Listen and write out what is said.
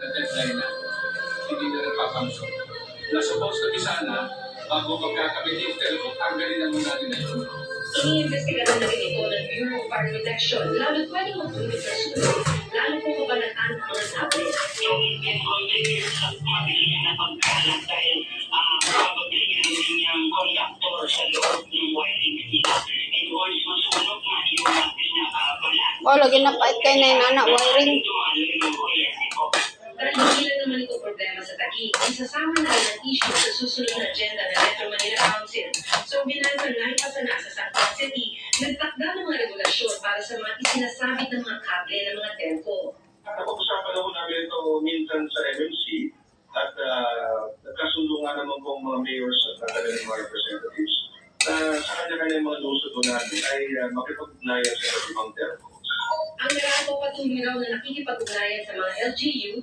na deadline na, hindi na nagpapangsyon. Na supposed to be sana, bago magkakabit yung telco, tanggalin na muna natin na yun. Iniimbestigahan na rin ito ng Bureau of Fire Protection, lalo pwedeng magdulot ng sunog, lalo kung mabalatan ang mga tablet. Yung inconvenience at mabilis na pagkalat dahil probably ang kanyang conductor sa loob ng wiring nila. And once masunog na yung natin na bala. Oh, lagi na pait kay na yung anak wiring. Dahil hindi lang naman ito problema sa Taguig, isasama na rin ang issue sa susunod na agenda ng Metro Manila Council. So, binansan na ipasa na sa San Juan City, nagtakda ng mga regulasyon para sa mga isinasabit ng mga kable ng mga telco. Napag-usapan naman namin ito minsan sa MMC at nagkasundo nga naman pong mga mayors at kanilang mga representatives na sa kanya-kanya mga lusudunan ay makipag-ugnayan sa ibang telco. Ang Meralco patuloy raw na nakikipag-ugnayan sa mga LGU